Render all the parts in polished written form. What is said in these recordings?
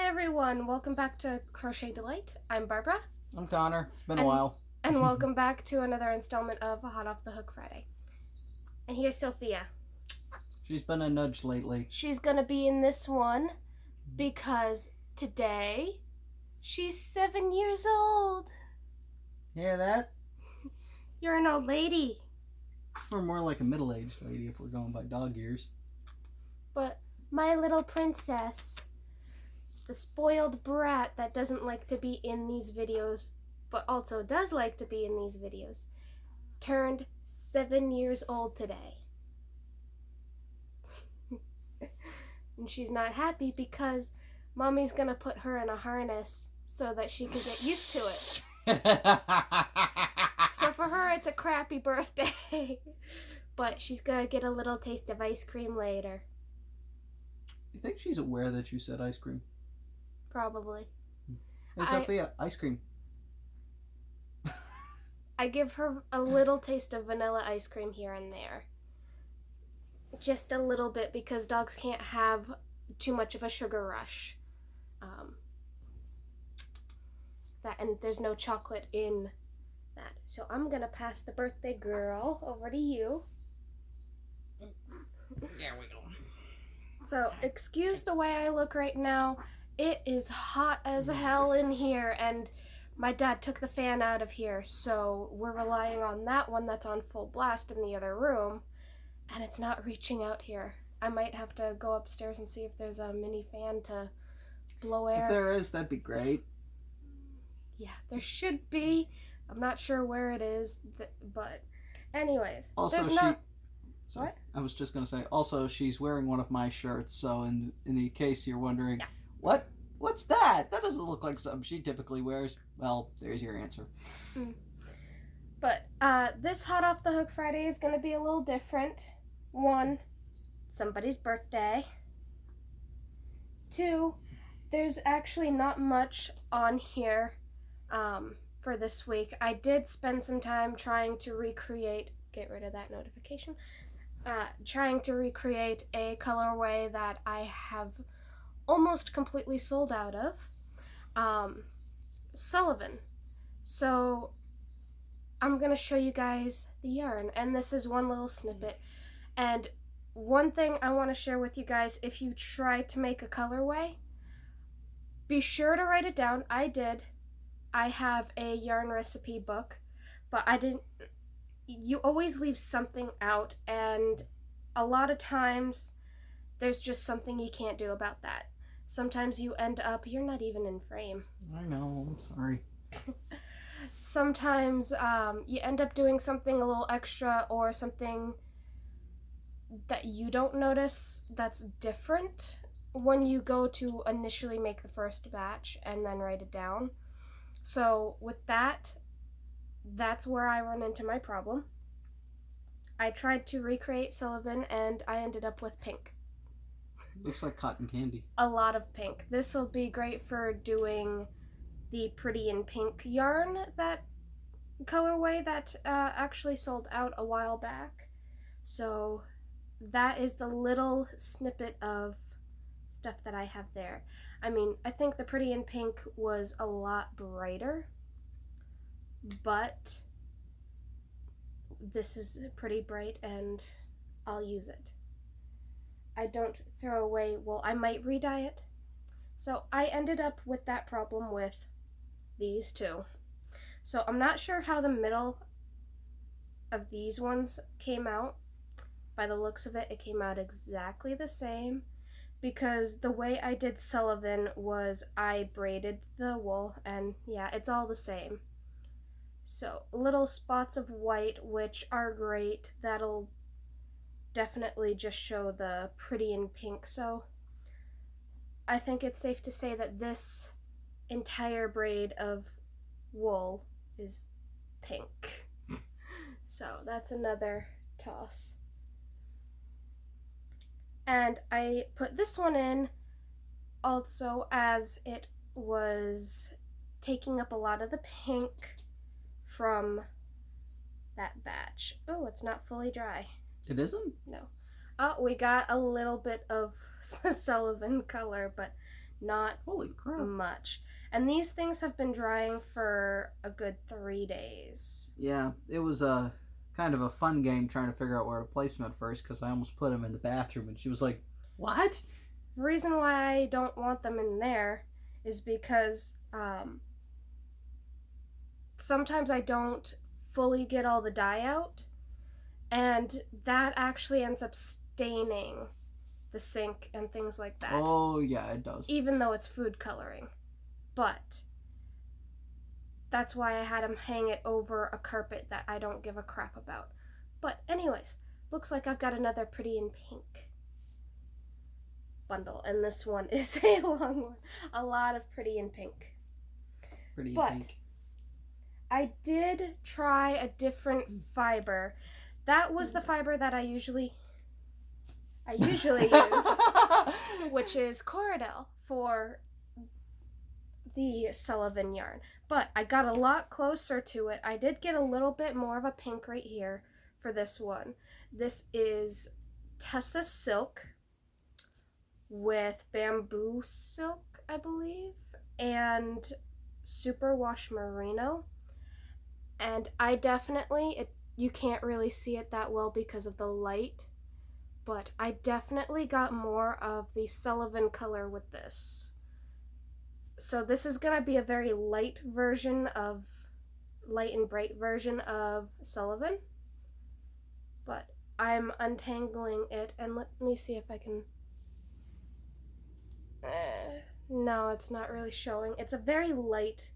everyone, welcome back to Crochet Delight. I'm Barbara. I'm Connor. It's been a while. And welcome back to another installment of Hot Off the Hook Friday. And here's Sophia. She's been a nudge lately. She's gonna be in this one because today she's 7 years old. Hear that? You're an old lady. Or more like a middle-aged lady if we're going by dog years. But my little princess, the spoiled brat that doesn't like to be in these videos, but also does like to be in these videos, turned 7 years old today. And she's not happy because Mommy's gonna put her in a harness so that she can get used to it. So for her, it's a crappy birthday. But she's gonna get a little taste of ice cream later. You think she's aware that you said ice cream? Probably. Hey, Sophia, ice cream. I give her a little taste of vanilla ice cream here and there. Just a little bit, because dogs can't have too much of a sugar rush. And there's no chocolate in that. So I'm gonna pass the birthday girl over to you. There we go. So excuse the way I look right now. It is hot as hell in here, and my dad took the fan out of here, so we're relying on that one that's on full blast in the other room, and it's not reaching out here. I might have to go upstairs and see if there's a mini fan to blow air. If there is, that'd be great. Yeah, there should be. I'm not sure where it is, but anyways. Also, What? I was just going to say, also, she's wearing one of my shirts, so in the case you're wondering, yeah. What's that? That doesn't look like something she typically wears. Well, there's your answer. But this Hot Off the Hook Friday is going to be a little different. 1, somebody's birthday. 2, there's actually not much on here for this week. I did spend some time trying to recreate, get rid of that notification, trying to recreate a colorway that I have almost completely sold out of, Sullivan. So I'm going to show you guys the yarn, and this is one little snippet. And one thing I want to share with you guys, if you try to make a colorway, be sure to write it down. I did. I have a yarn recipe book, but I didn't. You always leave something out, and a lot of times there's just something you can't do about that. Sometimes you end up, you're not even in frame. I know, I'm sorry. Sometimes you end up doing something a little extra, or something that you don't notice that's different when you go to initially make the first batch and then write it down. So with that, that's where I run into my problem. I tried to recreate Sullivan, and I ended up with pink. Looks like cotton candy. A lot of pink. This will be great for doing the Pretty in Pink yarn, that colorway that actually sold out a while back. So that is the little snippet of stuff that I have there. I mean, I think the Pretty in Pink was a lot brighter, but this is pretty bright and I'll use it. I don't throw away, well, I might re-dye it. So I ended up with that problem with these two. So I'm not sure how the middle of these ones came out. By the looks of it, it came out exactly the same, because the way I did Sullivan was I braided the wool, and yeah, it's all the same. So little spots of white, which are great. That'll definitely just show the Pretty in Pink. So I think it's safe to say that this entire braid of wool is pink. So that's another toss. And I put this one in also as it was taking up a lot of the pink from that batch. Oh, it's not fully dry. It isn't? No. Oh, we got a little bit of the Sullivan color, but Not Holy crap. much. And these things have been drying for a good 3 days. Yeah, it was a kind of a fun game trying to figure out where to place them at first because I almost put them in the bathroom and she was like, "What?" The reason why I don't want them in there is because sometimes I don't fully get all the dye out, and that actually ends up staining the sink and things like that. Oh, yeah, it does. Even though it's food coloring. But that's why I had him hang it over a carpet that I don't give a crap about. But anyways, looks like I've got another Pretty in Pink bundle, and this one is a long one. A lot of Pretty in Pink. Pretty in But Pink. I did try a different fiber. That was the fiber that I usually use, which is Corridel for the Sullivan yarn. But I got a lot closer to it. I did get a little bit more of a pink right here for this one. This is Tessa Silk with Bamboo Silk, I believe, and Superwash Merino. And I definitely, you can't really see it that well because of the light, but I definitely got more of the Sullivan color with this. So this is going to be a very light and bright version of Sullivan. But I'm untangling it, and let me see if I can... no, it's not really showing. It's a very light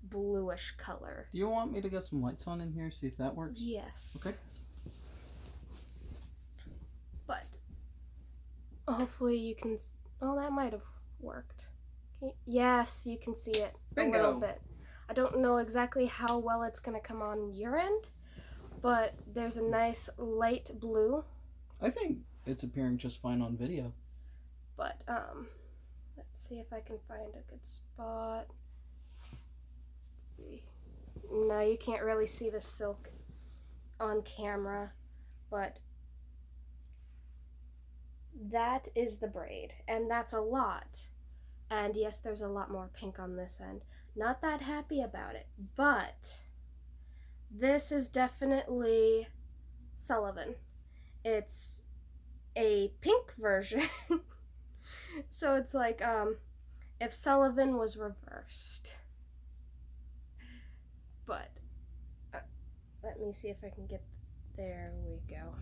bluish color. Do you want me to get some lights on in here, see if that works? Yes. Okay. But hopefully you can... oh, that might have worked. Yes, you can see it. Bingo. A little bit. I don't know exactly how well it's going to come on your end, but there's a nice light blue. I think it's appearing just fine on video. But let's see if I can find a good spot. Let's see. No, you can't really see the silk on camera, but that is the braid, and that's a lot. And yes, there's a lot more pink on this end. Not that happy about it, but this is definitely Sullivan. It's a pink version. So it's like if Sullivan was reversed. But let me see if I can get... there we go.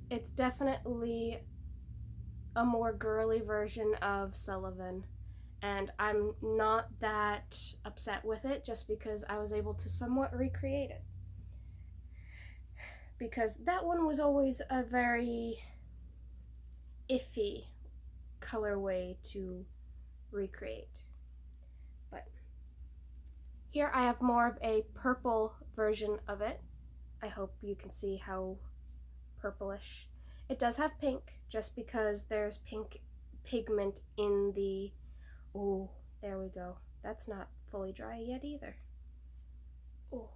It's definitely a more girly version of Sullivan, and I'm not that upset with it just because I was able to somewhat recreate it. Because that one was always a very iffy colorway to recreate. But here I have more of a purple version of it. I hope you can see how purplish. It does have pink, just because there's pink pigment in the... oh, there we go. That's not fully dry yet either. Oh.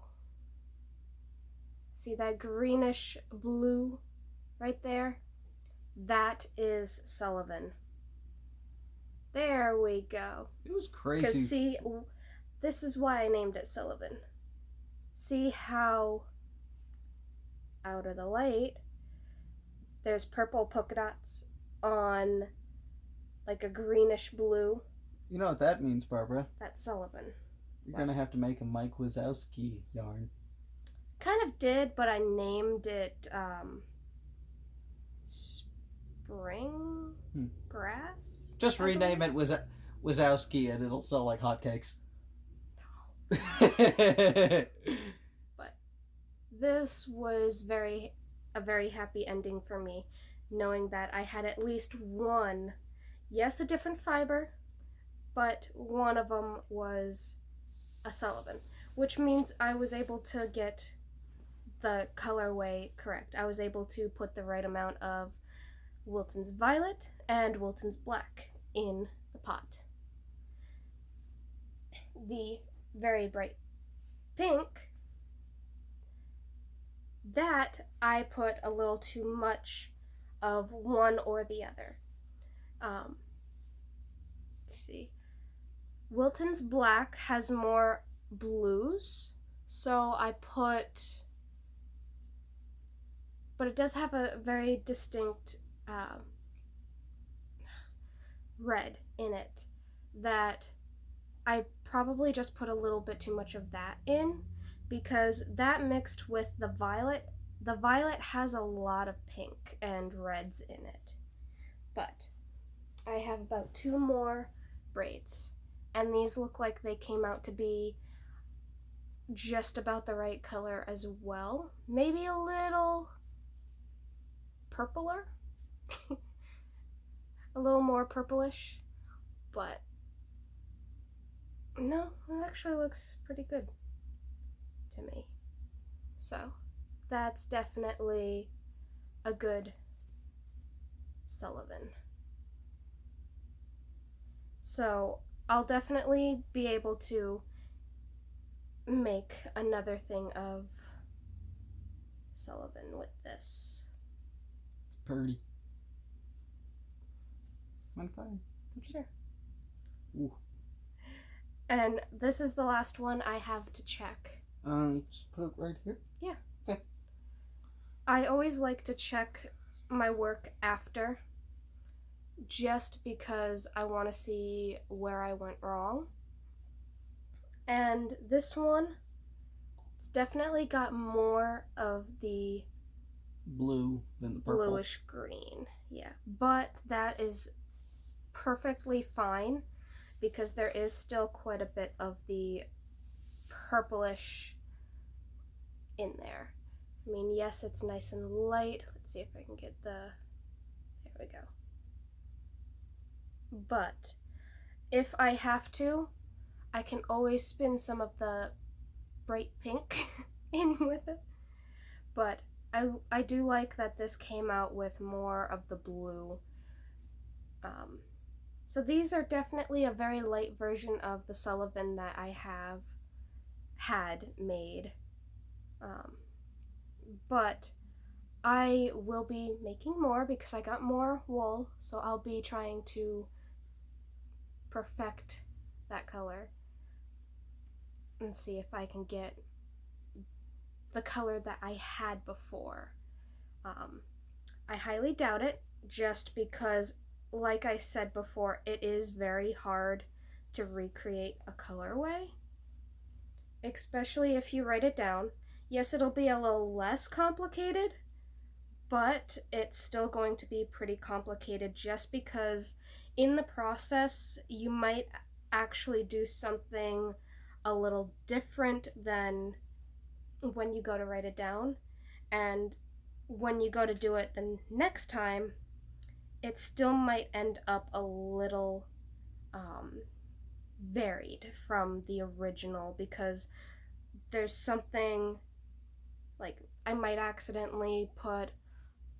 See that greenish blue right there? That is Sullivan. There we go. It was crazy. Because see, this is why I named it Sullivan. See how out of the light there's purple polka dots on like a greenish blue. You know what that means, Barbara? That's Sullivan. You're going to have to make a Mike Wazowski yarn. Kind of did, but I named it Spring Grass? Just rename it Wazowski and it'll sell like hotcakes. No. But this was a very happy ending for me, knowing that I had at least one, yes, a different fiber, but one of them was a Sullivan, which means I was able to get the colorway correct. I was able to put the right amount of Wilton's Violet and Wilton's Black in the pot. The very bright pink, that I put a little too much of one or the other. see. Wilton's black has more blues, so I put, but it does have a very distinct red in it that I probably just put a little bit too much of that in, because that mixed with the violet has a lot of pink and reds in it. But I have about 2 more braids, and these look like they came out to be just about the right color as well. Maybe a little purpler, a little more purplish, but no, it actually looks pretty good to me. So that's definitely a good Sullivan. So I'll definitely be able to make another thing of Sullivan with this. It's pretty. Mind if I? Sure. Ooh. And this is the last one I have to check. Just put it right here? Yeah. Okay. I always like to check my work after, just because I want to see where I went wrong. And this one, it's definitely got more of the blue than the purple. Bluish green, yeah. But that is perfectly fine, because there is still quite a bit of the purplish in there. I mean, yes, it's nice and light. Let's see if I can get there we go. But if I have to, I can always spin some of the bright pink in with it. But I do like that this came out with more of the blue. So these are definitely a very light version of the Sullivan that I had made. But I will be making more because I got more wool, so I'll be trying to perfect that color and see if I can get the color that I had before. I highly doubt it, just because, like I said before, it is very hard to recreate a colorway, especially if you write it down. Yes, it'll be a little less complicated, but it's still going to be pretty complicated, just because in the process you might actually do something a little different than when you go to write it down, and when you go to do it the next time, it still might end up a little varied from the original, because there's something, like, I might accidentally put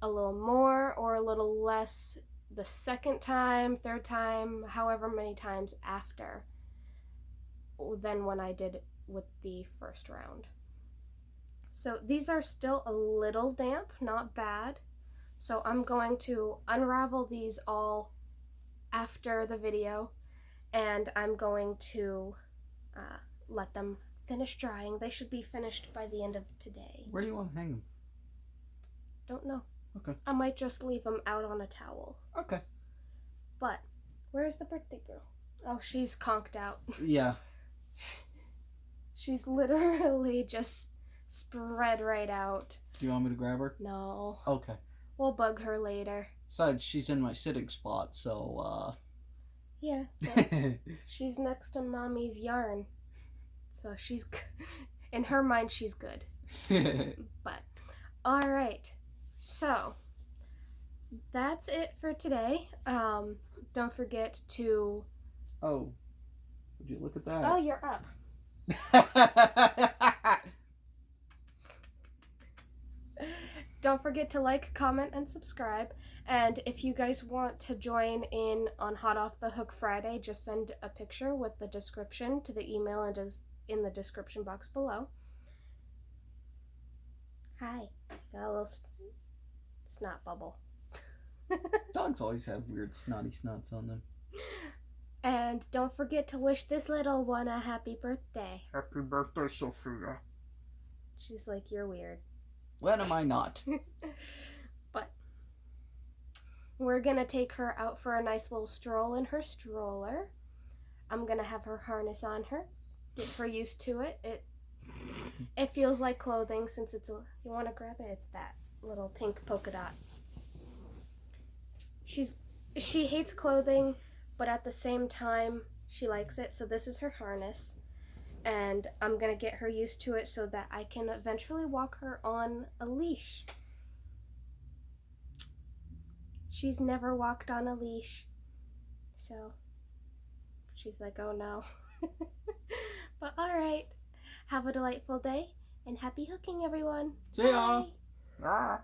a little more or a little less the second time, third time, however many times after than when I did with the first round. So these are still a little damp, not bad. So I'm going to unravel these all after the video, and I'm going to let them finish drying. They should be finished by the end of today. Where do you want to hang them? Don't know. Okay. I might just leave them out on a towel. Okay. But where's the birthday girl? Oh, she's conked out. Yeah. She's literally just spread right out. Do you want me to grab her? No. Okay. We'll bug her later. Besides, she's in my sitting spot, so, Yeah. She's next to Mommy's yarn. So she's, in her mind, she's good. But, alright. So, that's it for today. Don't forget to... Oh. Would you look at that? Oh, you're up. Don't forget to like, comment, and subscribe. And if you guys want to join in on Hot Off the Hook Friday, just send a picture with the description to the email and is in the description box below. Hi. Got a little snot bubble. Dogs always have weird snotty snots on them. And And don't forget to wish this little one a happy birthday. Happy birthday, Sophia. She's like, you're weird. When am I not? But we're gonna take her out for a nice little stroll in her stroller. I'm gonna have her harness on her, get her used to it. It feels like clothing since it's a. You want to grab it? It's that little pink polka dot. She hates clothing, but at the same time she likes it. So this is her harness, and I'm gonna get her used to it so that I can eventually walk her on a leash. She's never walked on a leash, so she's like, oh no. But alright, have a delightful day and happy hooking, everyone. See ya. Bye. Ah.